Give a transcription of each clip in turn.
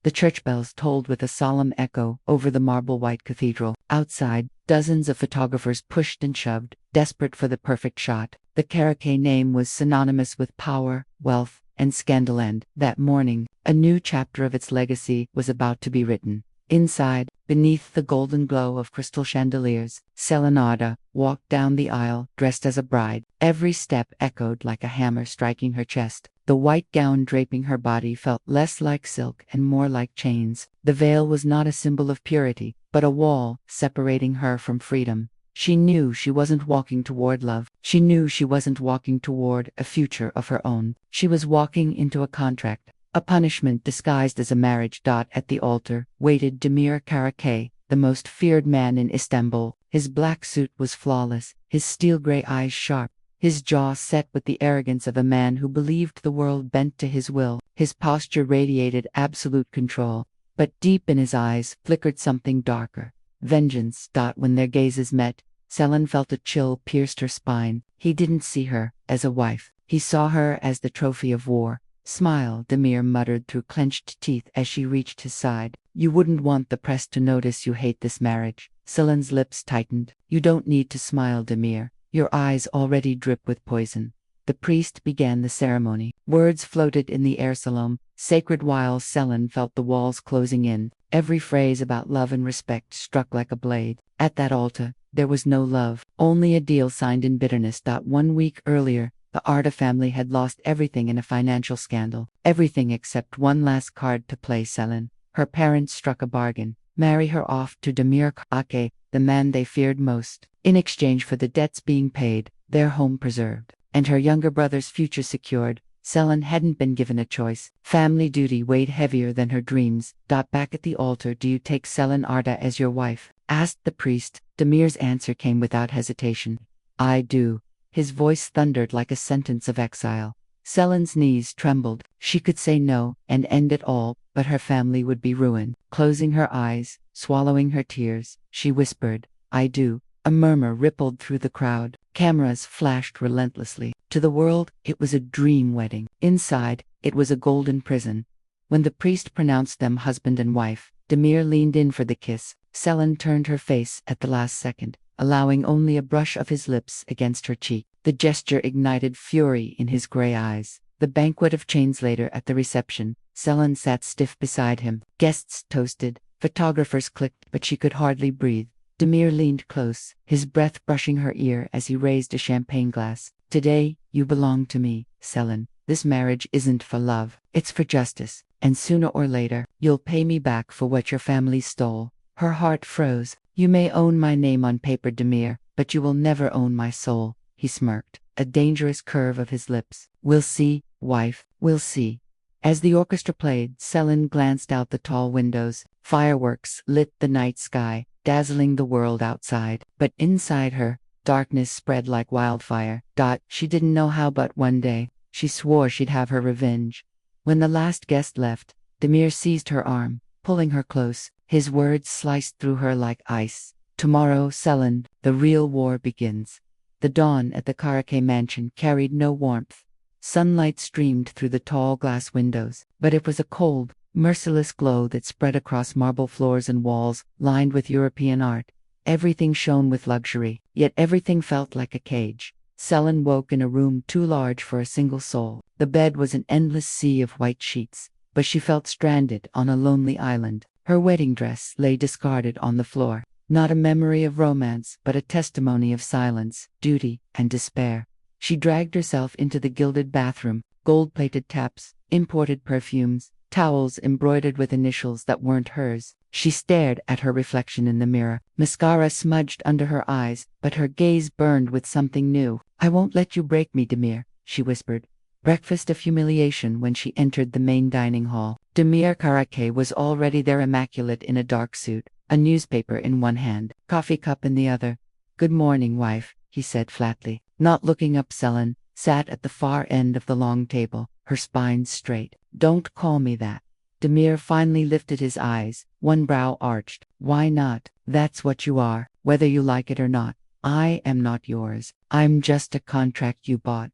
The church bells tolled with a solemn echo over the marble-white cathedral. Outside, dozens of photographers pushed and shoved, desperate for the perfect shot. The Kerem name was synonymous with power, wealth, and scandal, and that morning, a new chapter of its legacy was about to be written. Inside, beneath the golden glow of crystal chandeliers, Selenarda walked down the aisle, dressed as a bride. Every step echoed like a hammer striking her chest. The white gown draping her body felt less like silk and more like chains. The veil was not a symbol of purity, but a wall separating her from freedom. She knew she wasn't walking toward love. She knew she wasn't walking toward a future of her own. She was walking into a contract. A punishment disguised as a marriage. At the altar waited Demir Karakay, the most feared man in Istanbul. His black suit was flawless, his steel-gray eyes sharp, his jaw set with the arrogance of a man who believed the world bent to his will. His posture radiated absolute control, but deep in his eyes flickered something darker, vengeance. When their gazes met, Selen felt a chill pierced her spine. He didn't see her as a wife. He saw her as the trophy of war. Smile, Demir muttered through clenched teeth as she reached his side. You wouldn't want the press to notice you hate this marriage. Selen's lips tightened. You don't need to smile, Demir. Your eyes already drip with poison. The priest began the ceremony. Words floated in the Ercel, sacred, while Selen felt the walls closing in. Every phrase about love and respect struck like a blade. At that altar, there was no love, only a deal signed in bitterness. 1 week earlier, the Arda family had lost everything in a financial scandal. Everything except one last card to play. Selen. Her parents struck a bargain. Marry her off to Demir Karakay, the man they feared most, in exchange for the debts being paid, their home preserved, and her younger brother's future secured. Selen hadn't been given a choice. Family duty weighed heavier than her dreams. Back at the altar, do you take Selenarda as your wife? Asked the priest. Demir's answer came without hesitation. I do. His voice thundered like a sentence of exile. Selen's knees trembled. She could say no and end it all, but her family would be ruined. Closing her eyes, swallowing her tears, she whispered, I do. A murmur rippled through the crowd. Cameras flashed relentlessly. To the world, it was a dream wedding. Inside, it was a golden prison. When the priest pronounced them husband and wife, Demir leaned in for the kiss. Selen turned her face at the last second, allowing only a brush of his lips against her cheek. The gesture ignited fury in his gray eyes. The banquet of chains later at the reception, Selen sat stiff beside him. Guests toasted, photographers clicked, but she could hardly breathe. Demir leaned close, his breath brushing her ear as he raised a champagne glass. Today, you belong to me, Selen. This marriage isn't for love, it's for justice, and sooner or later, you'll pay me back for what your family stole. Her heart froze. You may own my name on paper, Demir, but you will never own my soul. He smirked, a dangerous curve of his lips. We'll see, wife, we'll see. As the orchestra played, Selen glanced out the tall windows. Fireworks lit the night sky, dazzling the world outside. But inside her, darkness spread like wildfire. She didn't know how, but one day, she swore she'd have her revenge. When the last guest left, Demir seized her arm, pulling her close. His words sliced through her like ice. Tomorrow, Selen, the real war begins. The dawn at the Karakay mansion carried no warmth. Sunlight streamed through the tall glass windows, but it was a cold, merciless glow that spread across marble floors and walls lined with European art. Everything shone with luxury, yet everything felt like a cage. Selen woke in a room too large for a single soul. The bed was an endless sea of white sheets, but she felt stranded on a lonely island. Her wedding dress lay discarded on the floor. Not a memory of romance, but a testimony of silence, duty, and despair. She dragged herself into the gilded bathroom, gold-plated taps, imported perfumes, towels embroidered with initials that weren't hers. She stared at her reflection in the mirror. Mascara smudged under her eyes, but her gaze burned with something new. I won't let you break me, Demir, she whispered. Breakfast of humiliation when she entered the main dining hall. Demir Karakay was already there, immaculate in a dark suit, a newspaper in one hand, coffee cup in the other. Good morning, wife, he said flatly. Not looking up, Selen sat at the far end of the long table, her spine straight. Don't call me that. Demir finally lifted his eyes, one brow arched. Why not? That's what you are, whether you like it or not. I am not yours. I'm just a contract you bought.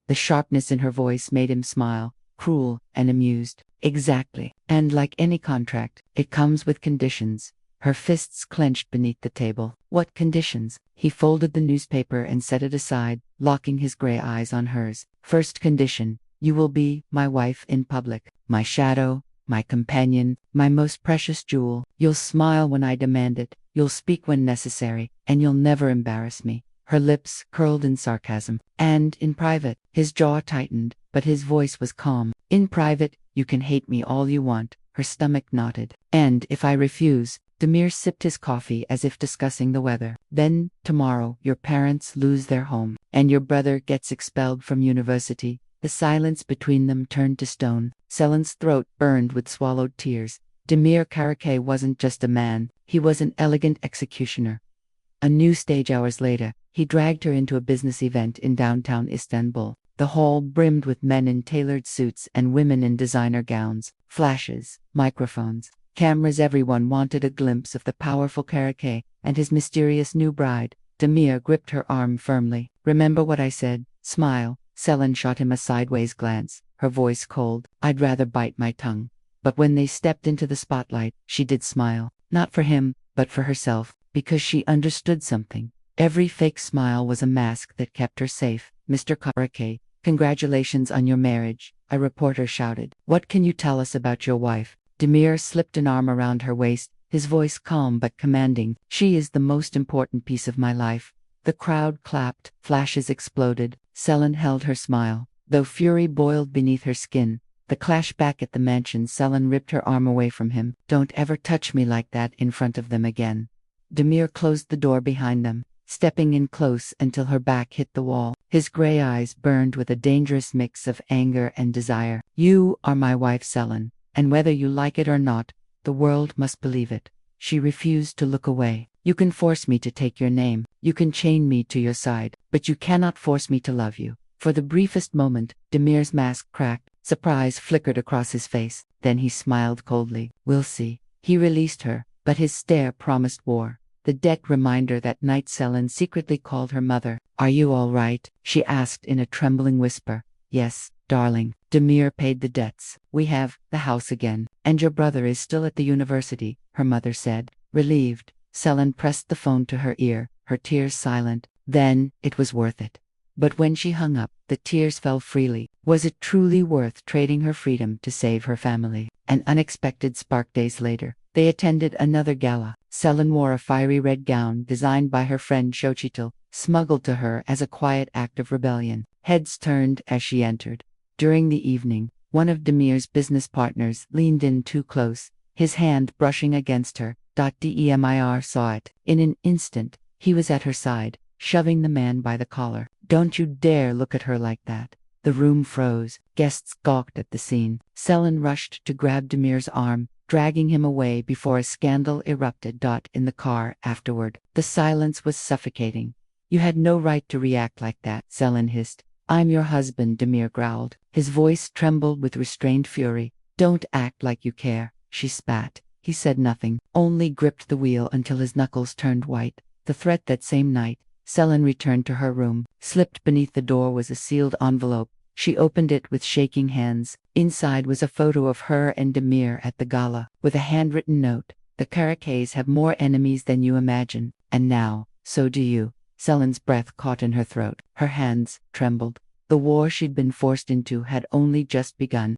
The sharpness in her voice made him smile, cruel and amused. Exactly. And like any contract, it comes with conditions. Her fists clenched beneath the table. What conditions? He folded the newspaper and set it aside, locking his gray eyes on hers. First condition: you will be my wife in public, my shadow, my companion, my most precious jewel. You'll smile when I demand it, you'll speak when necessary, and you'll never embarrass me. Her lips curled in sarcasm. And in private, his jaw tightened, but his voice was calm. In private, you can hate me all you want. Her stomach knotted. And if I refuse? Demir sipped his coffee as if discussing the weather. Then, tomorrow, your parents lose their home, and your brother gets expelled from university. The silence between them turned to stone. Selen's throat burned with swallowed tears. Demir Karakay wasn't just a man, he was an elegant executioner. A new stage hours later, he dragged her into a business event in downtown Istanbul. The hall brimmed with men in tailored suits and women in designer gowns. Flashes, microphones, cameras. Everyone wanted a glimpse of the powerful Karakay and his mysterious new bride. Demir gripped her arm firmly. Remember what I said? Smile. Selen shot him a sideways glance, her voice cold. I'd rather bite my tongue. But when they stepped into the spotlight, she did smile. Not for him, but for herself, because she understood something. Every fake smile was a mask that kept her safe. Mr. Karakay, congratulations on your marriage, a reporter shouted. What can you tell us about your wife? Demir slipped an arm around her waist, his voice calm but commanding. She is the most important piece of my life. The crowd clapped, flashes exploded. Selen held her smile, though fury boiled beneath her skin. The clash back at the mansion. Selen ripped her arm away from him. Don't ever touch me like that in front of them again. Demir closed the door behind them, stepping in close until her back hit the wall. His gray eyes burned with a dangerous mix of anger and desire. You are my wife, Selen, and whether you like it or not, the world must believe it. She refused to look away. You can force me to take your name, you can chain me to your side, but you cannot force me to love you. For the briefest moment, Demir's mask cracked, surprise flickered across his face, then he smiled coldly. We'll see. He released her, but his stare promised war. The deck reminder that night Selen secretly called her mother. Are you all right? She asked in a trembling whisper. Yes, darling. Demir paid the debts. We have the house again. And your brother is still at the university, her mother said, relieved. Selen pressed the phone to her ear, her tears silent. Then, it was worth it. But when she hung up, the tears fell freely. Was it truly worth trading her freedom to save her family? An unexpected spark. Days later, they attended another gala. Selen wore a fiery red gown designed by her friend Xochitl, smuggled to her as a quiet act of rebellion. Heads turned as she entered. During the evening, one of Demir's business partners leaned in too close, his hand brushing against her. Demir saw it. In an instant, he was at her side, shoving the man by the collar. Don't you dare look at her like that. The room froze. Guests gawked at the scene. Selen rushed to grab Demir's arm, dragging him away before a scandal erupted. In the car afterward, the silence was suffocating. You had no right to react like that, Selen hissed. I'm your husband, Demir growled. His voice trembled with restrained fury. Don't act like you care, she spat. He said nothing, only gripped the wheel until his knuckles turned white. The threat. That same night, Selen returned to her room. Slipped beneath the door was a sealed envelope. She opened it with shaking hands. Inside was a photo of her and Demir at the gala, with a handwritten note. The Karakays have more enemies than you imagine, and now, so do you. Selen's breath caught in her throat. Her hands trembled. The war she'd been forced into had only just begun.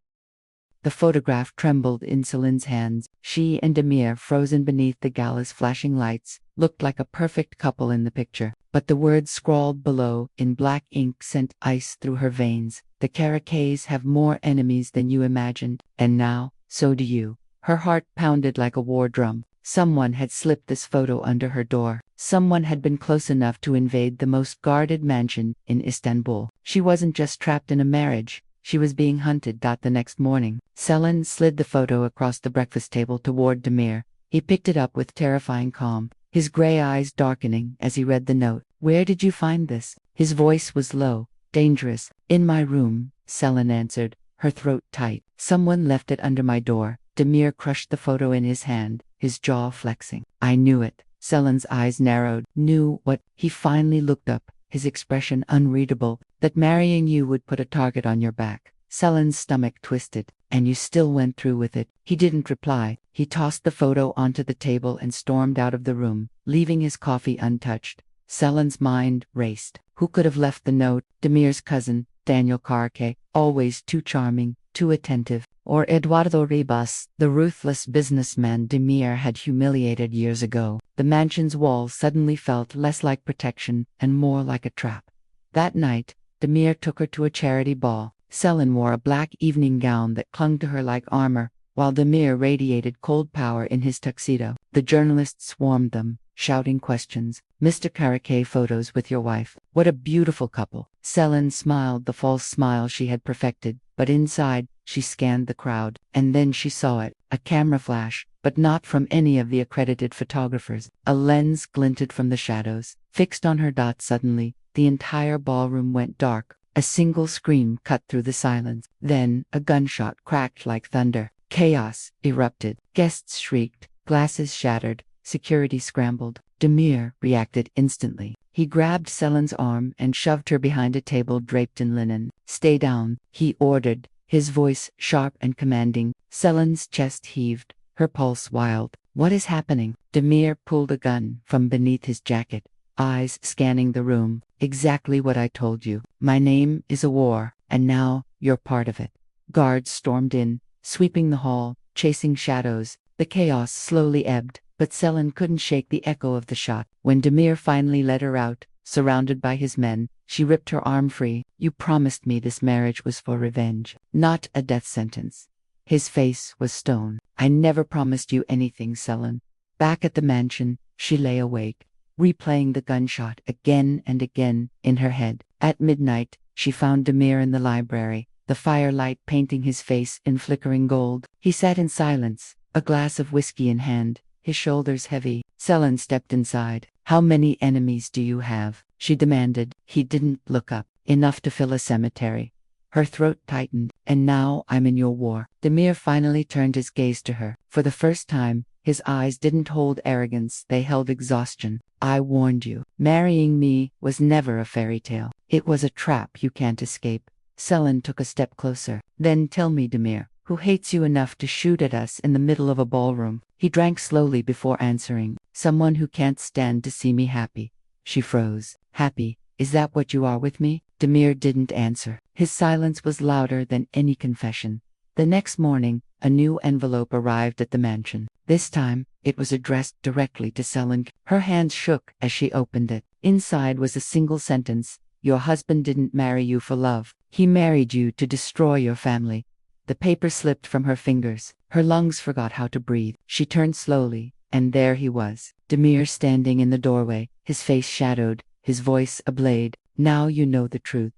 The photograph trembled in Selen's hands. She and Demir, frozen beneath the gala's flashing lights, looked like a perfect couple in the picture. But the words scrawled below, in black ink, sent ice through her veins. The Karakays have more enemies than you imagined, and now, so do you. Her heart pounded like a war drum. Someone had slipped this photo under her door. Someone had been close enough to invade the most guarded mansion in Istanbul. She wasn't just trapped in a marriage. She was being hunted. The next morning, Selen slid the photo across the breakfast table toward Demir. He picked it up with terrifying calm, his gray eyes darkening as he read the note. Where did you find this? His voice was low, dangerous. In my room, Selen answered, her throat tight. Someone left it under my door. Demir crushed the photo in his hand, his jaw flexing. I knew it. Selen's eyes narrowed. Knew what? He finally looked up, his expression unreadable. That marrying you would put a target on your back. Selin's stomach twisted. And you still went through with it. He didn't reply. He tossed the photo onto the table and stormed out of the room, leaving his coffee untouched. Selin's mind raced. Who could have left the note? Demir's cousin, Daniel Carque, always too charming, too attentive. Or Eduardo Ribas, the ruthless businessman Demir had humiliated years ago. The mansion's walls suddenly felt less like protection and more like a trap. That night, Demir took her to a charity ball. Selin wore a black evening gown that clung to her like armor, while Demir radiated cold power in his tuxedo. The journalists swarmed them, shouting questions. Mr. Carriquet, photos with your wife. What a beautiful couple. Selin smiled the false smile she had perfected, but inside, she scanned the crowd. And then she saw it, a camera flash, but not from any of the accredited photographers. A lens glinted from the shadows, fixed on her. Suddenly, the entire ballroom went dark. A single scream cut through the silence. Then, a gunshot cracked like thunder. Chaos erupted. Guests shrieked. Glasses shattered. Security scrambled. Demir reacted instantly. He grabbed Selin's arm and shoved her behind a table draped in linen. Stay down, he ordered, his voice sharp and commanding. Selin's chest heaved, her pulse wild. What is happening? Demir pulled a gun from beneath his jacket, eyes scanning the room. Exactly what I told you. My name is a war, and now you're part of it. Guards stormed in, sweeping the hall, chasing shadows. The chaos slowly ebbed, but Selin couldn't shake the echo of the shot. When Demir finally let her out, surrounded by his men, she ripped her arm free. You promised me this marriage was for revenge, not a death sentence. His face was stone. I never promised you anything, Selin. Back at the mansion, she lay awake, replaying the gunshot again and again in her head. At midnight, she found Demir in the library, the firelight painting his face in flickering gold. He sat in silence, a glass of whiskey in hand, his shoulders heavy. Selin stepped inside. How many enemies do you have? She demanded. He didn't look up. Enough to fill a cemetery. Her throat tightened. And now I'm in your war. Demir finally turned his gaze to her. For the first time, his eyes didn't hold arrogance, they held exhaustion. I warned you. Marrying me was never a fairy tale. It was a trap you can't escape. Selin took a step closer. Then tell me, Demir, who hates you enough to shoot at us in the middle of a ballroom? He drank slowly before answering. Someone who can't stand to see me happy. She froze. Happy? Is that what you are with me? Demir didn't answer. His silence was louder than any confession. The next morning, a new envelope arrived at the mansion. This time, it was addressed directly to Selin. Her hands shook as she opened it. Inside was a single sentence. Your husband didn't marry you for love. He married you to destroy your family. The paper slipped from her fingers. Her lungs forgot how to breathe. She turned slowly, and there he was. Demir standing in the doorway, his face shadowed, his voice a blade. Now you know the truth.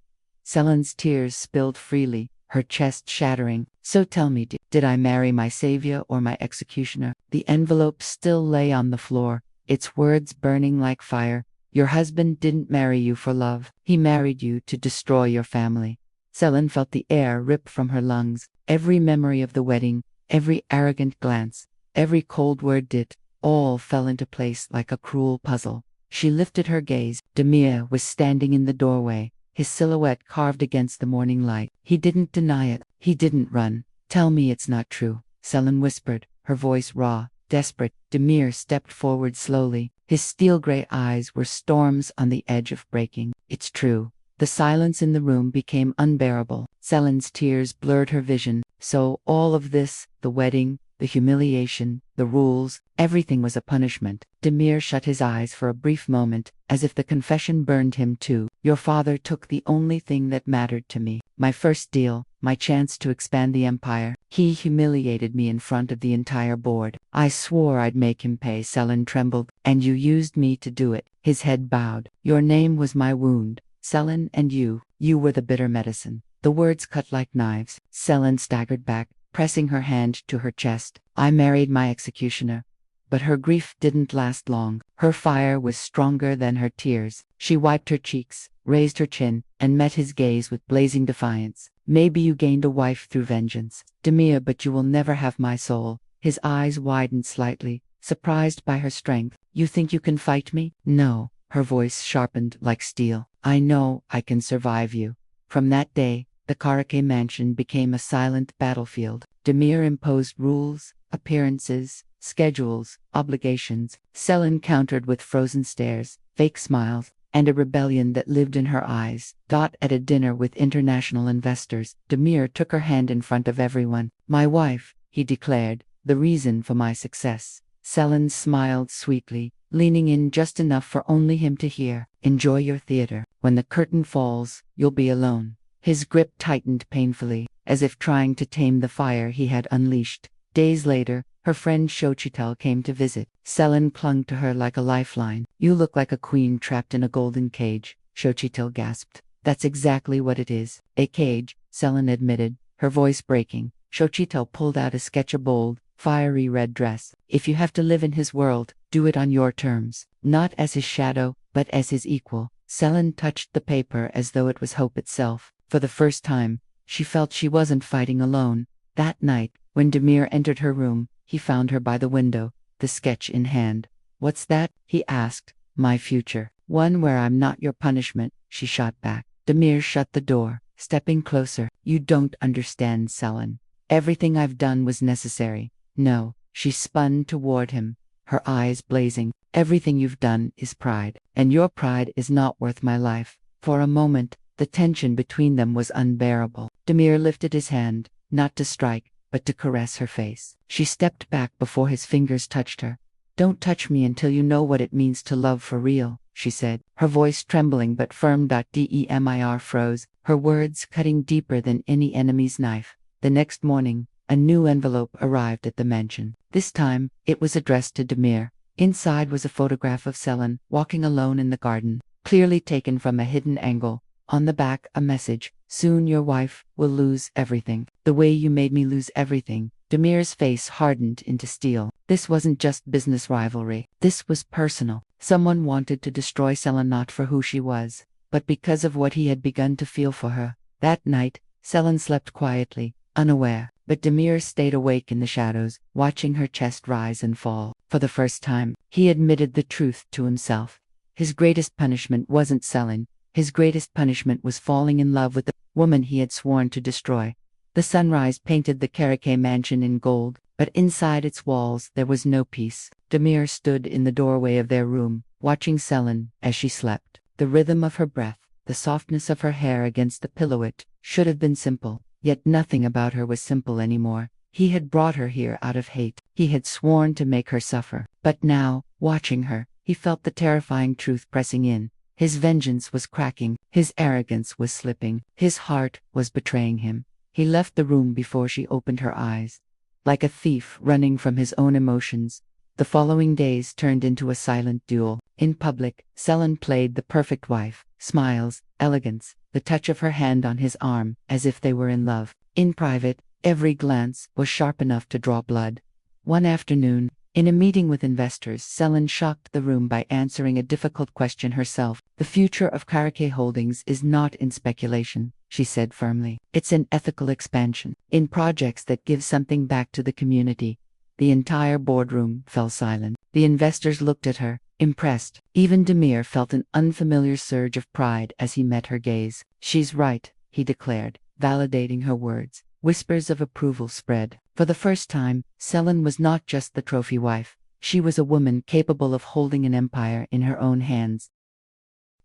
Selin's tears spilled freely, her chest shattering. So tell me, did I marry my savior or my executioner? The envelope still lay on the floor, its words burning like fire. Your husband didn't marry you for love. He married you to destroy your family. Selin felt the air rip from her lungs. Every memory of the wedding, every arrogant glance, every cold word all fell into place like a cruel puzzle. She lifted her gaze. Demir was standing in the doorway, his silhouette carved against the morning light. He didn't deny it. He didn't run. Tell me it's not true, Selin whispered, her voice raw, desperate. Demir stepped forward slowly. His steel-gray eyes were storms on the edge of breaking. It's true. The silence in the room became unbearable. Selin's tears blurred her vision. So all of this, the wedding, the humiliation, the rules, everything was a punishment. Demir shut his eyes for a brief moment, as if the confession burned him too. Your father took the only thing that mattered to me. My first deal, my chance to expand the empire. He humiliated me in front of the entire board. I swore I'd make him pay. Selin trembled. And you used me to do it. His head bowed. Your name was my wound, Selin, and you were the bitter medicine. The words cut like knives. Selin staggered back, pressing her hand to her chest. I married my executioner. But her grief didn't last long. Her fire was stronger than her tears. She wiped her cheeks, raised her chin, and met his gaze with blazing defiance. Maybe you gained a wife through vengeance, Demir, but you will never have my soul. His eyes widened slightly, surprised by her strength. You think you can fight me? No. Her voice sharpened like steel. I know I can survive you. From that day, the Karake mansion became a silent battlefield. Demir imposed rules, appearances, schedules, obligations. Selin countered with frozen stares, fake smiles, and a rebellion that lived in her eyes. At a dinner with international investors, Demir took her hand in front of everyone. "My wife," he declared, "the reason for my success." Selin smiled sweetly, leaning in just enough for only him to hear. "Enjoy your theater. When the curtain falls, you'll be alone." His grip tightened painfully, as if trying to tame the fire he had unleashed. Days later, her friend Xochitl came to visit. Selin clung to her like a lifeline. "You look like a queen trapped in a golden cage," Xochitl gasped. "That's exactly what it is. A cage," Selin admitted, her voice breaking. Xochitl pulled out a sketch of bold, fiery red dress. "If you have to live in his world, do it on your terms. Not as his shadow, but as his equal." Selin touched the paper as though it was hope itself. For the first time, she felt she wasn't fighting alone. That night, when Demir entered her room, he found her by the window, the sketch in hand. "What's that?" he asked. "My future. One where I'm not your punishment," she shot back. Demir shut the door, stepping closer. "You don't understand, Selin. Everything I've done was necessary." "No." She spun toward him, her eyes blazing. "Everything you've done is pride, and your pride is not worth my life." For a moment, the tension between them was unbearable. Demir lifted his hand, not to strike, but to caress her face. She stepped back before his fingers touched her. "Don't touch me until you know what it means to love for real," she said, her voice trembling but firm. Demir froze, her words cutting deeper than any enemy's knife. The next morning, a new envelope arrived at the mansion. This time, it was addressed to Demir. Inside was a photograph of Selin, walking alone in the garden, clearly taken from a hidden angle. On the back, a message: "Soon your wife will lose everything. The way you made me lose everything." Demir's face hardened into steel. This wasn't just business rivalry. This was personal. Someone wanted to destroy Selin not for who she was, but because of what he had begun to feel for her. That night, Selin slept quietly, unaware, but Demir stayed awake in the shadows, watching her chest rise and fall. For the first time, he admitted the truth to himself. His greatest punishment wasn't Selin. His greatest punishment was falling in love with the woman he had sworn to destroy. The sunrise painted the Karake mansion in gold, but inside its walls there was no peace. Demir stood in the doorway of their room, watching Selin as she slept. The rhythm of her breath, the softness of her hair against the pillowet, should have been simple, yet nothing about her was simple anymore. He had brought her here out of hate. He had sworn to make her suffer. But now, watching her, he felt the terrifying truth pressing in. His vengeance was cracking, his arrogance was slipping, his heart was betraying him. He left the room before she opened her eyes. Like a thief running from his own emotions, the following days turned into a silent duel. In public, Selin played the perfect wife, smiles, elegance, the touch of her hand on his arm, as if they were in love. In private, every glance was sharp enough to draw blood. One afternoon, in a meeting with investors, Selin shocked the room by answering a difficult question herself. "The future of Karake Holdings is not in speculation," she said firmly. "It's in ethical expansion, in projects that give something back to the community." The entire boardroom fell silent. The investors looked at her, impressed. Even Demir felt an unfamiliar surge of pride as he met her gaze. "She's right," he declared, validating her words. Whispers of approval spread. For the first time, Selin was not just the trophy wife. She was a woman capable of holding an empire in her own hands.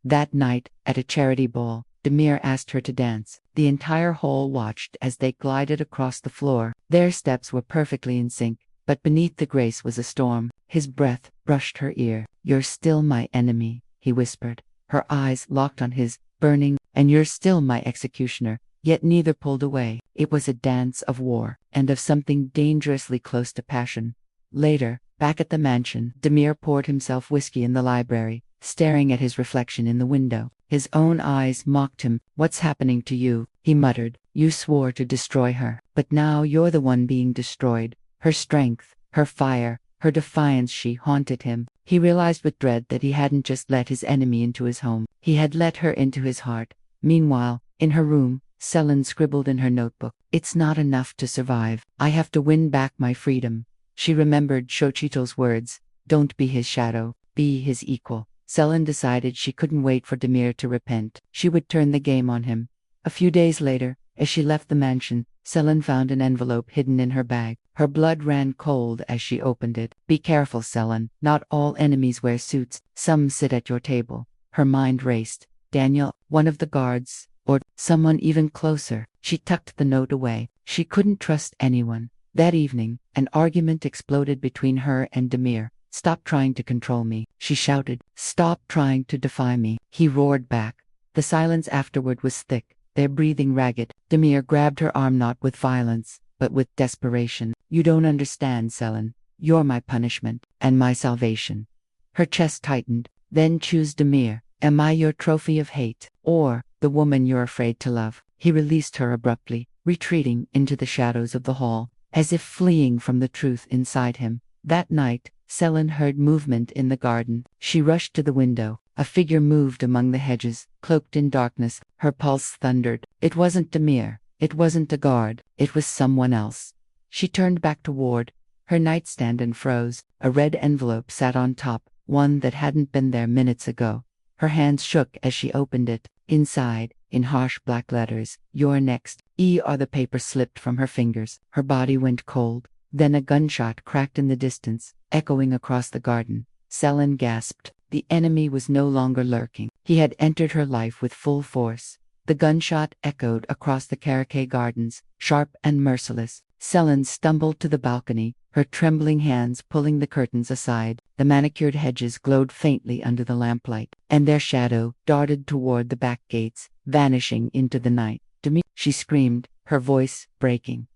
That night, at a charity ball, Demir asked her to dance. The entire hall watched as they glided across the floor. Their steps were perfectly in sync, but beneath the grace was a storm. His breath brushed her ear. "You're still my enemy," he whispered. Her eyes locked on his, burning. "And you're still my executioner." Yet neither pulled away. It was a dance of war, and of something dangerously close to passion. Later, back at the mansion, Demir poured himself whiskey in the library, staring at his reflection in the window. His own eyes mocked him. "What's happening to you?" he muttered. "You swore to destroy her, but now you're the one being destroyed." Her strength, her fire, her defiance, she haunted him. He realized with dread that he hadn't just let his enemy into his home. He had let her into his heart. Meanwhile, in her room, Selin scribbled in her notebook, "It's not enough to survive. I have to win back my freedom." She remembered Xochitl's words, "Don't be his shadow, be his equal." Selin decided she couldn't wait for Demir to repent. She would turn the game on him. A few days later, As she left the mansion, Selin found an envelope hidden in her bag. Her blood ran cold as she opened it. Be careful, Selin. Not all enemies wear suits. Some sit at your table. Her mind raced. Daniel, one of the guards, or someone even closer. She tucked the note away. She couldn't trust anyone. That evening, an argument exploded between her and Demir. Stop trying to control me, she shouted. Stop trying to defy me, he roared back. The silence afterward was thick, their breathing ragged. Demir grabbed her arm not with violence, but with desperation. You don't understand, Selin. You're my punishment, and my salvation. Her chest tightened. Then choose Demir. Am I your trophy of hate, or the woman you're afraid to love? He released her abruptly, retreating into the shadows of the hall, as if fleeing from the truth inside him. That night, Selin heard movement in the garden. She rushed to the window. A figure moved among the hedges, cloaked in darkness. Her pulse thundered. It wasn't Demir. It wasn't a guard. It was someone else. She turned back toward her nightstand and froze. A red envelope sat on top, one that hadn't been there minutes ago. Her hands shook as she opened it. Inside, in harsh black letters, "You're next." The paper slipped from her fingers. Her body went cold. Then a gunshot cracked in the distance, echoing across the garden. Selin gasped. The enemy was no longer lurking. He had entered her life with full force. The gunshot echoed across the Karakay gardens, sharp and merciless. Selin stumbled to the balcony, her trembling hands pulling the curtains aside. The manicured hedges glowed faintly under the lamplight, and their shadow darted toward the back gates, vanishing into the night. "Demir," she screamed, her voice breaking.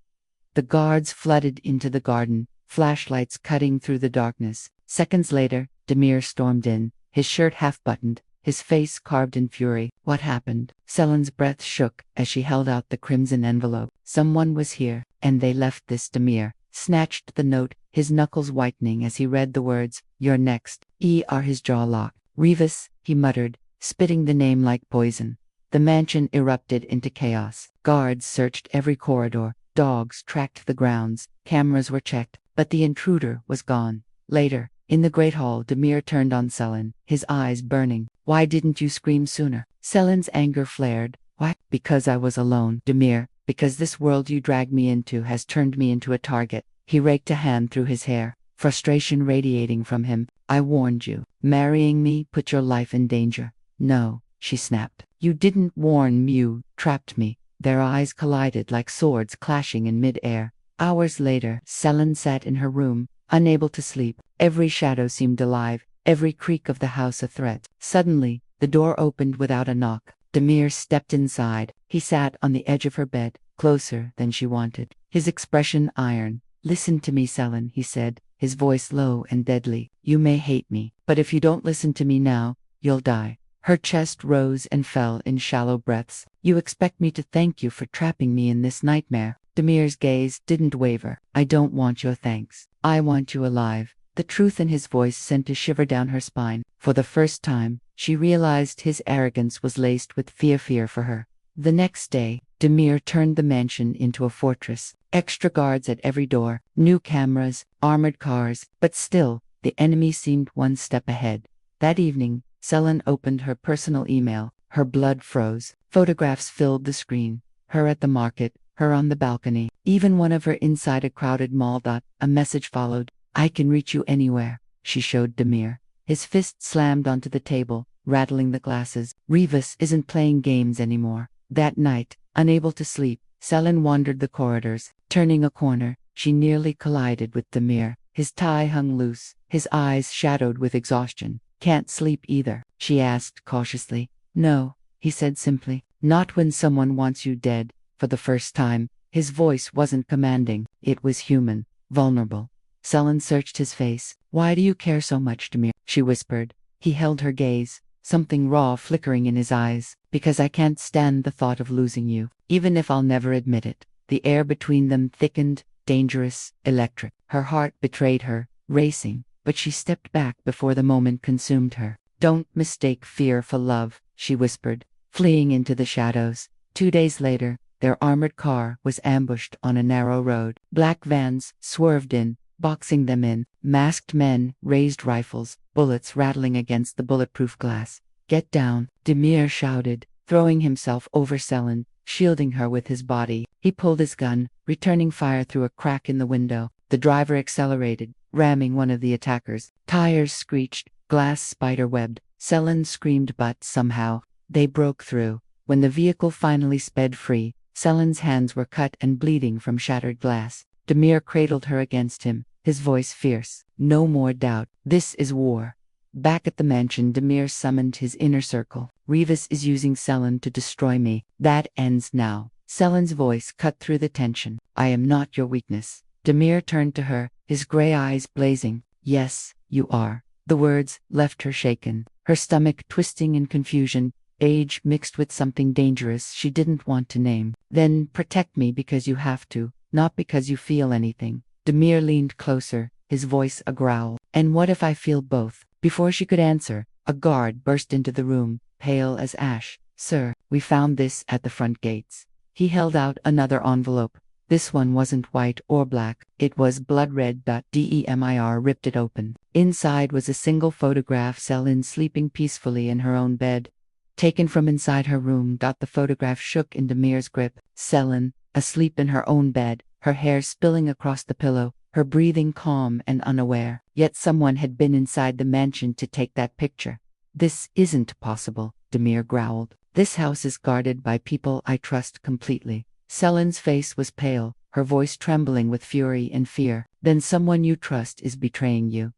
The guards flooded into the garden, flashlights cutting through the darkness. Seconds later, Demir stormed in, his shirt half-buttoned, his face carved in fury. What happened? Selin's breath shook as she held out the crimson envelope. Someone was here, and they left this. Demir snatched the note, his knuckles whitening as he read the words, "You're next." His jaw locked. "Revis," he muttered, spitting the name like poison. The mansion erupted into chaos. Guards searched every corridor. Dogs tracked the grounds. Cameras were checked, but the intruder was gone. Later, in the great hall, Demir turned on Selin, his eyes burning. "Why didn't you scream sooner?" Selin's anger flared. "Why? Because I was alone, Demir. Because this world you dragged me into has turned me into a target." He raked a hand through his hair, frustration radiating from him. "I warned you. Marrying me put your life in danger." "No," she snapped. "You didn't warn me, you trapped me." Their eyes collided like swords clashing in mid-air. Hours later, Selin sat in her room, unable to sleep. Every shadow seemed alive, every creak of the house a threat. Suddenly, the door opened without a knock. Demir stepped inside. He sat on the edge of her bed, closer than she wanted, his expression iron. "Listen to me, Selin," he said, his voice low and deadly. "You may hate me, but if you don't listen to me now, you'll die." Her chest rose and fell in shallow breaths. "You expect me to thank you for trapping me in this nightmare?" Demir's gaze didn't waver. "I don't want your thanks. I want you alive." The truth in his voice sent a shiver down her spine. For the first time, she realized his arrogance was laced with fear for her. The next day, Demir turned the mansion into a fortress. Extra guards at every door, new cameras, armored cars, but still, the enemy seemed one step ahead. That evening, Selin opened her personal email. Her blood froze. Photographs filled the screen. Her at the market, her on the balcony, even one of her inside a crowded mall. A message followed. "I can reach you anywhere," she showed Demir. His fist slammed onto the table, rattling the glasses. Revis isn't playing games anymore. That night, unable to sleep, Selin wandered the corridors. Turning a corner, she nearly collided with Demir. His tie hung loose, his eyes shadowed with exhaustion. "Can't sleep either?" she asked cautiously. "No," he said simply. "Not when someone wants you dead." For the first time, his voice wasn't commanding. It was human, vulnerable. Selin searched his face. "Why do you care so much, Demir?" she whispered. He held her gaze, something raw flickering in his eyes. "Because I can't stand the thought of losing you, even if I'll never admit it." The air between them thickened, dangerous, electric. Her heart betrayed her, racing, but she stepped back before the moment consumed her. "Don't mistake fear for love," she whispered, fleeing into the shadows. 2 days later, their armored car was ambushed on a narrow road. Black vans swerved in, boxing them in. Masked men raised rifles, bullets rattling against the bulletproof glass. "Get down," Demir shouted, throwing himself over Selin. shielding her with his body. He pulled his gun, returning fire through a crack in the window. The driver accelerated, ramming one of the attackers. Tires screeched, glass spider-webbed. Selin screamed, but somehow, they broke through. When the vehicle finally sped free, Selin's hands were cut and bleeding from shattered glass. Demir cradled her against him, his voice fierce. No more doubt. This is war. Back at the mansion, Demir summoned his inner circle. Rivas is using Selin to destroy me. That ends now. Selin's voice cut through the tension. I am not your weakness. Demir turned to her, his gray eyes blazing. Yes, you are. The words left her shaken, her stomach twisting in confusion, age mixed with something dangerous she didn't want to name. Then protect me because you have to, not because you feel anything. Demir leaned closer, his voice a growl. And what if I feel both? Before she could answer, a guard burst into the room, pale as ash. Sir, we found this at the front gates. He held out another envelope. This one wasn't white or black, it was blood red. Demir ripped it open. Inside was a single photograph, Selin sleeping peacefully in her own bed. Taken from inside her room. The photograph shook in Demir's grip. Selin, asleep in her own bed, her hair spilling across the pillow, her breathing calm and unaware. Yet someone had been inside the mansion to take that picture. This isn't possible, Demir growled. This house is guarded by people I trust completely. Selin's face was pale, her voice trembling with fury and fear. Then someone you trust is betraying you.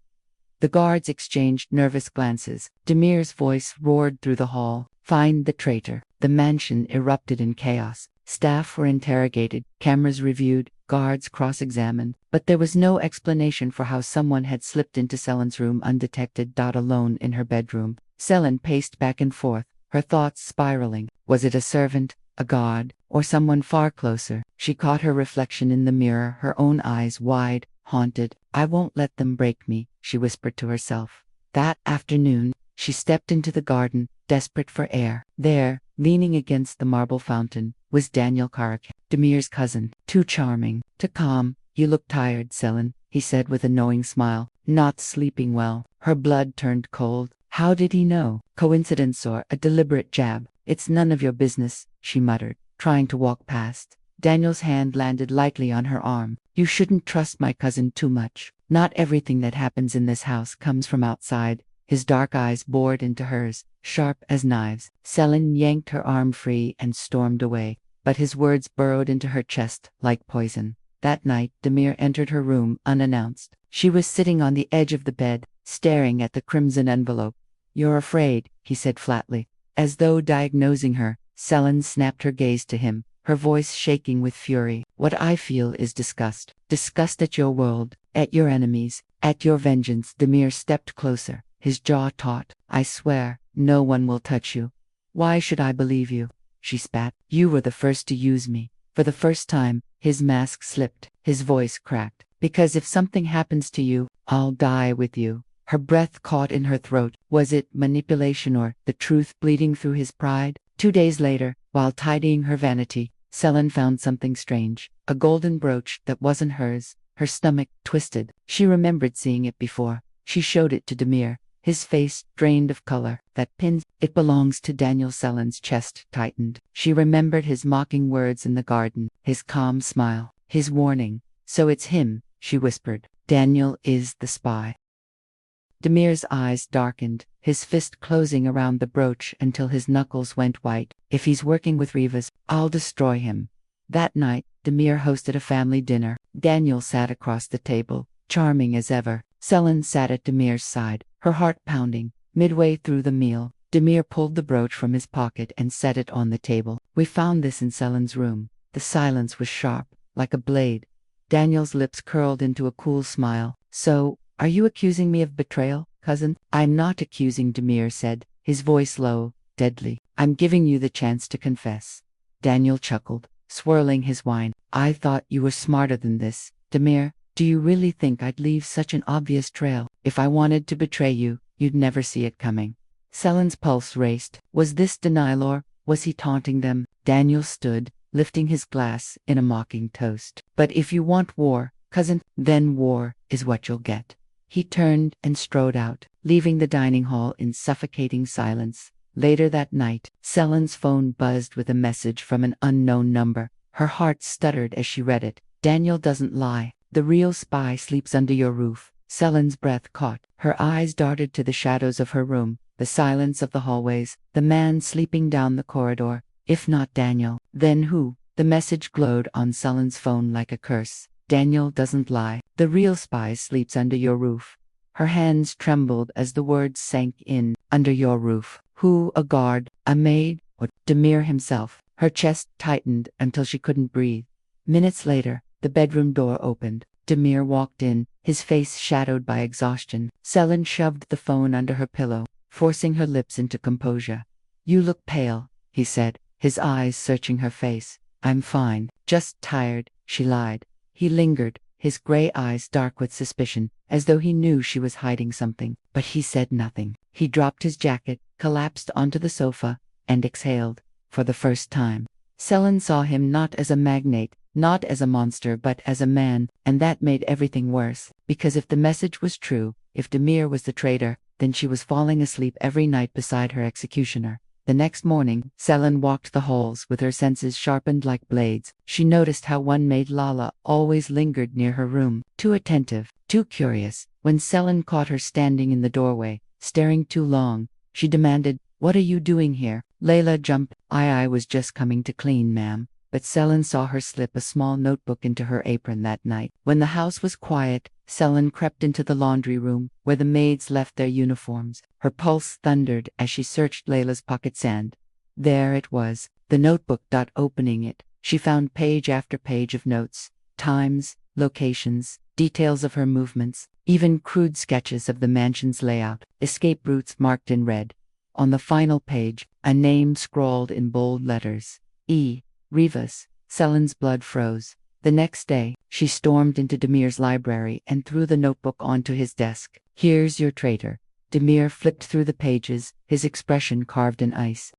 The guards exchanged nervous glances. Demir's voice roared through the hall. Find the traitor. The mansion erupted in chaos. Staff were interrogated, cameras reviewed, guards cross-examined, but there was no explanation for how someone had slipped into Selin's room undetected. Alone in her bedroom, Selin paced back and forth, her thoughts spiraling. Was it a servant, a god, or someone far closer? She caught her reflection in the mirror, her own eyes wide, haunted. I won't let them break me, she whispered to herself. That afternoon, she stepped into the garden, desperate for air. There, leaning against the marble fountain, was Daniel Karak, Demir's cousin. Too charming, too calm. You look tired, Selin, he said with a knowing smile. Not sleeping well. Her blood turned cold. How did he know? Coincidence or a deliberate jab? It's none of your business, she muttered, trying to walk past. Daniel's hand landed lightly on her arm. You shouldn't trust my cousin too much. Not everything that happens in this house comes from outside. His dark eyes bored into hers, sharp as knives. Selin yanked her arm free and stormed away, but his words burrowed into her chest like poison. That night, Demir entered her room unannounced. She was sitting on the edge of the bed, staring at the crimson envelope. You're afraid, he said flatly. As though diagnosing her, Selin snapped her gaze to him, her voice shaking with fury. What I feel is disgust. Disgust at your world, at your enemies, at your vengeance. Demir stepped closer, his jaw taut. I swear, no one will touch you. Why should I believe you? She spat. You were the first to use me. For the first time, his mask slipped, his voice cracked. Because if something happens to you, I'll die with you. Her breath caught in her throat. Was it manipulation or the truth bleeding through his pride? 2 days later, while tidying her vanity, Selin found something strange. A golden brooch that wasn't hers. Her stomach twisted. She remembered seeing it before. She showed it to Demir. His face drained of color. That pin, it belongs to Daniel. Selin's chest tightened. She remembered his mocking words in the garden, his calm smile, his warning. So it's him, she whispered. Daniel is the spy. Demir's eyes darkened, his fist closing around the brooch until his knuckles went white. If he's working with Rivas, I'll destroy him. That night, Demir hosted a family dinner. Daniel sat across the table, charming as ever. Selin sat at Demir's side, her heart pounding. Midway through the meal, Demir pulled the brooch from his pocket and set it on the table. We found this in Selin's room. The silence was sharp, like a blade. Daniel's lips curled into a cool smile. So, are you accusing me of betrayal, cousin? I'm not accusing, Demir said, his voice low, deadly. I'm giving you the chance to confess. Daniel chuckled, swirling his wine. I thought you were smarter than this. Demir, do you really think I'd leave such an obvious trail? If I wanted to betray you, you'd never see it coming. Selin's pulse raced. Was this denial or was he taunting them? Daniel stood, lifting his glass in a mocking toast. But if you want war, cousin, then war is what you'll get. He turned and strode out, leaving the dining hall in suffocating silence. Later that night, Selen's phone buzzed with a message from an unknown number. Her heart stuttered as she read it. Daniel doesn't lie. The real spy sleeps under your roof. Selen's breath caught. Her eyes darted to the shadows of her room, the silence of the hallways, the man sleeping down the corridor. If not Daniel, then who? The message glowed on Selen's phone like a curse. Daniel doesn't lie. The real spy sleeps under your roof. Her hands trembled as the words sank in. Under your roof. Who? A guard? A maid? Or Demir himself? Her chest tightened until she couldn't breathe. Minutes later, the bedroom door opened. Demir walked in, his face shadowed by exhaustion. Selen shoved the phone under her pillow, forcing her lips into composure. You look pale, he said, his eyes searching her face. I'm fine, just tired, she lied. He lingered, his gray eyes dark with suspicion, as though he knew she was hiding something. But he said nothing. He dropped his jacket, collapsed onto the sofa, and exhaled. For the first time, Selen saw him not as a magnate, not as a monster, but as a man, and that made everything worse. Because if the message was true, if Demir was the traitor, then she was falling asleep every night beside her executioner. The next morning, Selen walked the halls with her senses sharpened like blades. She noticed how one maid Lala always lingered near her room, too attentive, too curious. When Selen caught her standing in the doorway, staring too long, she demanded, "What are you doing here?" Layla jumped. I was just coming to clean, ma'am." But Selen saw her slip a small notebook into her apron that night. When the house was quiet, Selen crept into the laundry room, where the maids left their uniforms. Her pulse thundered as she searched Layla's pocket sand. There it was, the notebook. Opening it, she found page after page of notes, times, locations, details of her movements, even crude sketches of the mansion's layout, escape routes marked in red. On the final page, a name scrawled in bold letters. E. Rivas. Selen's blood froze. The next day, she stormed into Demir's library and threw the notebook onto his desk. "Here's your traitor." Demir flipped through the pages, his expression carved in ice.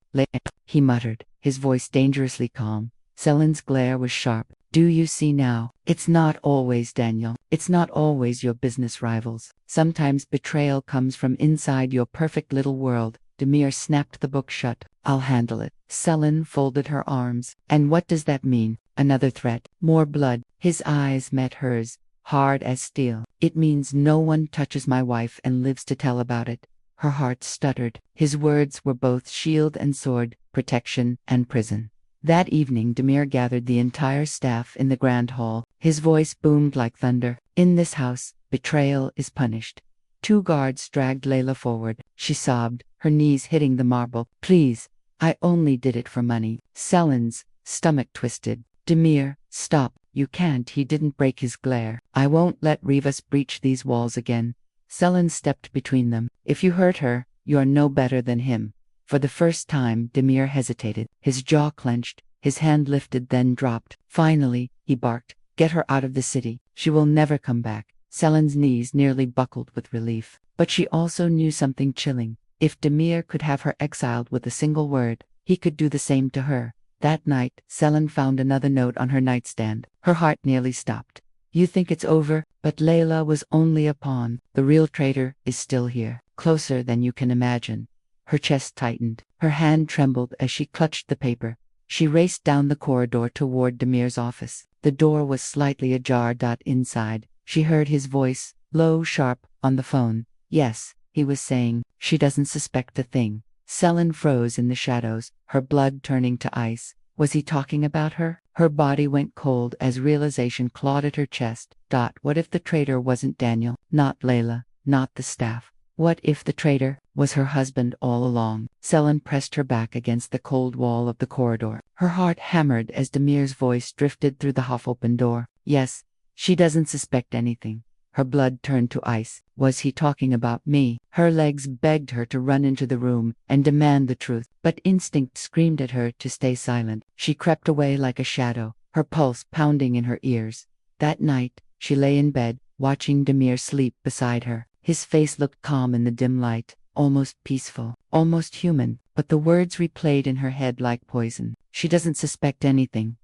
He muttered, his voice dangerously calm. Selen's glare was sharp. "Do you see now? It's not always Daniel. It's not always your business rivals. Sometimes betrayal comes from inside your perfect little world." Demir snapped the book shut. "I'll handle it." Selen folded her arms. "And what does that mean?" Another threat. More blood. His eyes met hers, hard as steel. "It means no one touches my wife and lives to tell about it." Her heart stuttered. His words were both shield and sword, protection and prison. That evening Demir gathered the entire staff in the grand hall. His voice boomed like thunder. "In this house, betrayal is punished." 2 guards dragged Layla forward. She sobbed, her knees hitting the marble. "Please, I only did it for money." Selen's stomach twisted. "Demir, stop. You can't." He didn't break his glare. "I won't let Rivas breach these walls again." Selen stepped between them. "If you hurt her, you're no better than him." For the first time, Demir hesitated. His jaw clenched, his hand lifted then dropped. Finally, he barked, "Get her out of the city. She will never come back." Selen's knees nearly buckled with relief. But she also knew something chilling. If Demir could have her exiled with a single word, he could do the same to her. That night, Selen found another note on her nightstand. Her heart nearly stopped. "You think it's over, but Layla was only a pawn. The real traitor is still here, closer than you can imagine." Her chest tightened. Her hand trembled as she clutched the paper. She raced down the corridor toward Demir's office. The door was slightly ajar. Inside, she heard his voice, low, sharp, on the phone. "Yes," he was saying, "she doesn't suspect a thing." Selen froze in the shadows, her blood turning to ice. Was he talking about her? Her body went cold as realization clawed at her chest. What if the traitor wasn't Daniel, not Layla, not the staff? What if the traitor was her husband all along? Selen pressed her back against the cold wall of the corridor. Her heart hammered as Demir's voice drifted through the half-open door. "Yes, she doesn't suspect anything." Her blood turned to ice. Was he talking about me? Her legs begged her to run into the room and demand the truth, but instinct screamed at her to stay silent. She crept away like a shadow, her pulse pounding in her ears. That night, she lay in bed, watching Demir sleep beside her. His face looked calm in the dim light, almost peaceful, almost human, but the words replayed in her head like poison. She doesn't suspect anything.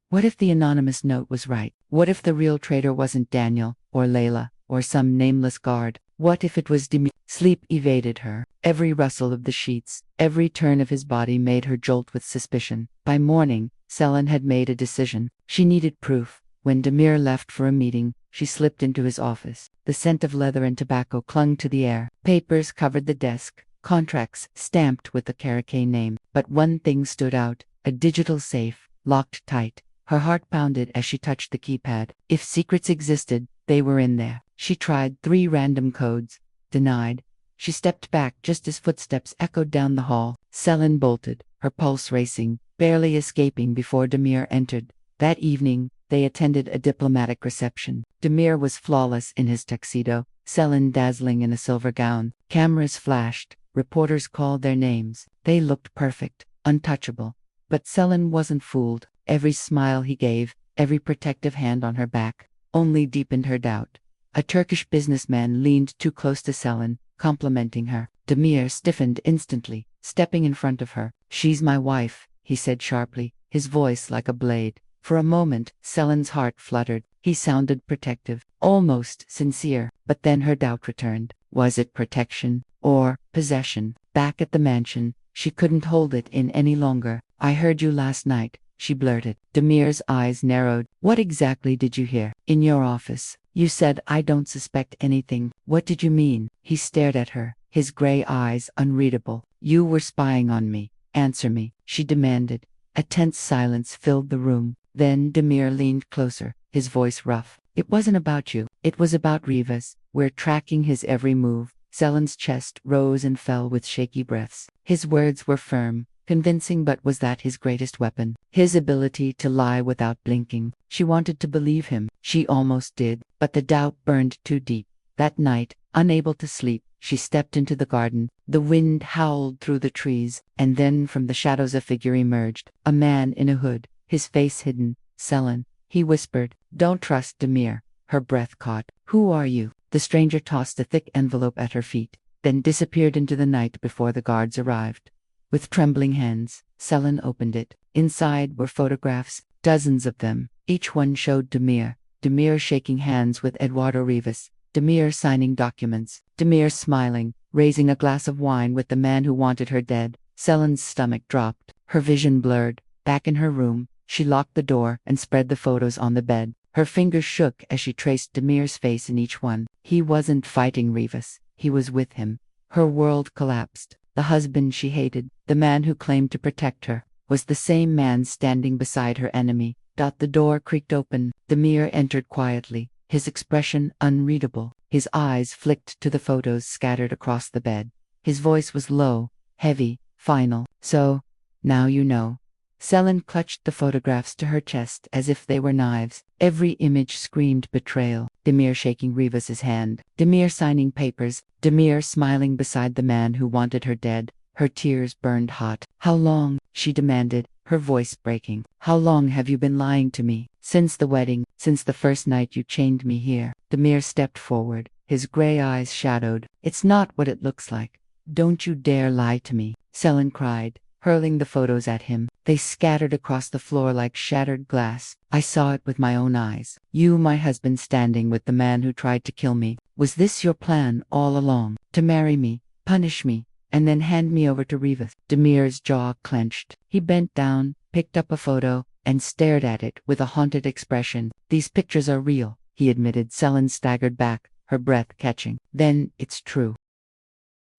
What if the anonymous note was right? What if the real traitor wasn't Daniel or Layla, or some nameless guard? What if it was Demir? Sleep evaded her. Every rustle of the sheets, every turn of his body made her jolt with suspicion. By morning, Selin had made a decision. She needed proof. When Demir left for a meeting, she slipped into his office. The scent of leather and tobacco clung to the air. Papers covered the desk, contracts stamped with the Kerem name. But one thing stood out, a digital safe, locked tight. Her heart pounded as she touched the keypad. If secrets existed, they were in there. She tried 3 random codes. Denied. She stepped back just as footsteps echoed down the hall. Selin bolted, her pulse racing, barely escaping before Demir entered. That evening, they attended a diplomatic reception. Demir was flawless in his tuxedo, Selin dazzling in a silver gown. Cameras flashed, reporters called their names. They looked perfect, untouchable. But Selin wasn't fooled. Every smile he gave, every protective hand on her back, only deepened her doubt. A Turkish businessman leaned too close to Selin, complimenting her. Demir stiffened instantly, stepping in front of her. "She's my wife," he said sharply, his voice like a blade. For a moment, Selin's heart fluttered. He sounded protective, almost sincere, but then her doubt returned. Was it protection or possession? Back at the mansion, she couldn't hold it in any longer. "I heard you last night," she blurted. Demir's eyes narrowed. "What exactly did you hear?" "In your office. You said I don't suspect anything. What did you mean?" He stared at her, his gray eyes unreadable. "You were spying on me. Answer me," she demanded. A tense silence filled the room. Then Demir leaned closer, his voice rough. "It wasn't about you. It was about Rivas. We're tracking his every move." Selin's chest rose and fell with shaky breaths. His words were firm, convincing, but was that his greatest weapon? His ability to lie without blinking. She wanted to believe him. She almost did, but the doubt burned too deep. That night, unable to sleep, she stepped into the garden. The wind howled through the trees, and then from the shadows a figure emerged. A man in a hood, his face hidden. "Selin," he whispered. "Don't trust Demir." Her breath caught. "Who are you?" The stranger tossed a thick envelope at her feet, then disappeared into the night before the guards arrived. With trembling hands, Selin opened it. Inside were photographs, dozens of them. Each one showed Demir. Demir shaking hands with Eduardo Rivas. Demir signing documents. Demir smiling, raising a glass of wine with the man who wanted her dead. Selin's stomach dropped. Her vision blurred. Back in her room, she locked the door and spread the photos on the bed. Her fingers shook as she traced Demir's face in each one. He wasn't fighting Rivas. He was with him. Her world collapsed. The husband she hated, the man who claimed to protect her, was the same man standing beside her enemy. The door creaked open. Demir entered quietly, his expression unreadable. His eyes flicked to the photos scattered across the bed. His voice was low, heavy, final. "So, now you know." Selin clutched the photographs to her chest as if they were knives. Every image screamed betrayal. Demir shaking Rivas's hand. Demir signing papers. Demir smiling beside the man who wanted her dead. Her tears burned hot. "How long?" she demanded, her voice breaking. "How long have you been lying to me?" "Since the wedding, since the first night you chained me here." Demir stepped forward, his gray eyes shadowed. "It's not what it looks like. Don't you dare lie to me," Selin cried, hurling the photos at him. They scattered across the floor like shattered glass. "I saw it with my own eyes. You, my husband, standing with the man who tried to kill me. Was this your plan all along? To marry me, punish me, and then hand me over to Rivas?" Demir's jaw clenched. He bent down, picked up a photo, and stared at it with a haunted expression. "These pictures are real," he admitted. Selin staggered back, her breath catching. "Then it's true."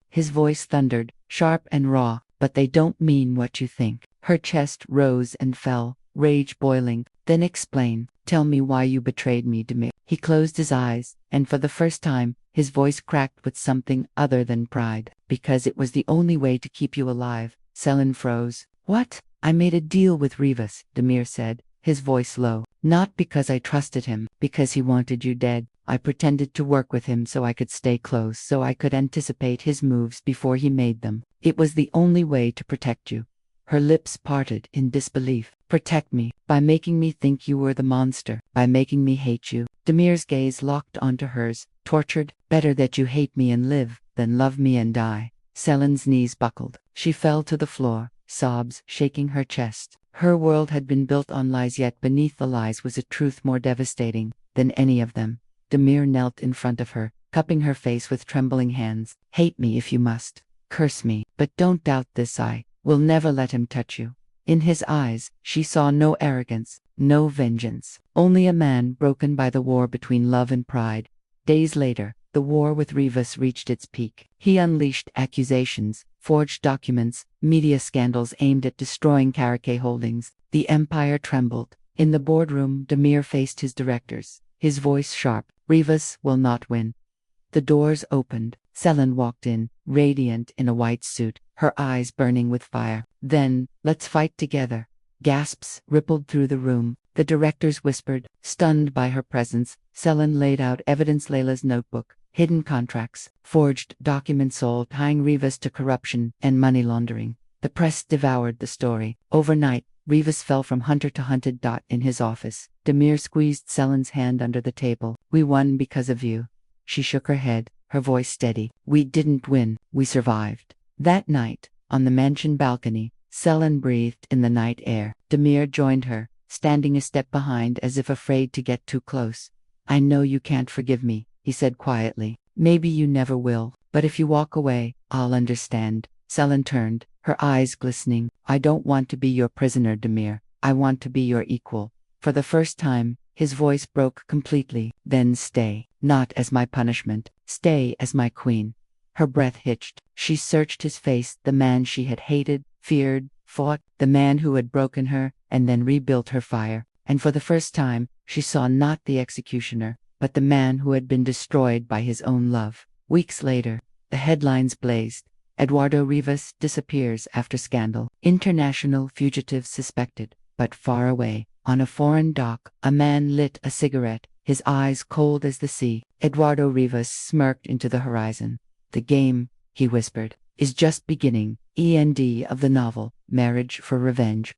His voice thundered, sharp and raw. "But they don't mean what you think." Her chest rose and fell, rage boiling. "Then explain. Tell me why you betrayed me, Demir." He closed his eyes, and for the first time, his voice cracked with something other than pride. "Because it was the only way to keep you alive." Selin froze. "What?" "I made a deal with Rivas," Demir said, his voice low. "Not because I trusted him, because he wanted you dead. I pretended to work with him so I could stay close, so I could anticipate his moves before he made them. It was the only way to protect you." Her lips parted in disbelief. "Protect me? By making me think you were the monster? By making me hate you?" Demir's gaze locked onto hers, tortured. "Better that you hate me and live, than love me and die." Selin's knees buckled. She fell to the floor, sobs shaking her chest. Her world had been built on lies, yet beneath the lies was a truth more devastating than any of them. Demir knelt in front of her, cupping her face with trembling hands. Hate me if you must. Curse me, but don't doubt this. I will never let him touch you. In his eyes, she saw no arrogance, no vengeance, only a man broken by the war between love and pride. Days later, the war with Rivas reached its peak. He unleashed accusations, forged documents, media scandals aimed at destroying Karakay Holdings. The empire trembled. In the boardroom, Demir faced his directors, his voice sharp. Rivas will not win. The doors opened. Selin walked in, radiant in a white suit, her eyes burning with fire. Then, let's fight together. Gasps rippled through the room. The directors whispered, stunned by her presence. Selin laid out evidence: Layla's notebook, hidden contracts, forged documents all tying Rivas to corruption and money laundering. The press devoured the story. Overnight, Rivas fell from hunter to hunted. In his office, Demir squeezed Selin's hand under the table. We won because of you. She shook her head, her voice steady. We didn't win, we survived. That night, on the mansion balcony, Selin breathed in the night air. Demir joined her, standing a step behind as if afraid to get too close. I know you can't forgive me, he said quietly. Maybe you never will, but if you walk away, I'll understand. Selin turned, her eyes glistening. I don't want to be your prisoner, Demir. I want to be your equal. For the first time, his voice broke completely. Then stay, not as my punishment. Stay as my queen. Her breath hitched. She searched his face, the man she had hated, feared, fought, the man who had broken her and then rebuilt her fire. And for the first time, she saw not the executioner, but the man who had been destroyed by his own love. Weeks later, the headlines blazed. Eduardo Rivas disappears after scandal. International fugitive suspected. But far away, on a foreign dock, a man lit a cigarette, his eyes cold as the sea. Eduardo Rivas smirked into the horizon. The game, he whispered, is just beginning. End of the novel, Marriage for Revenge.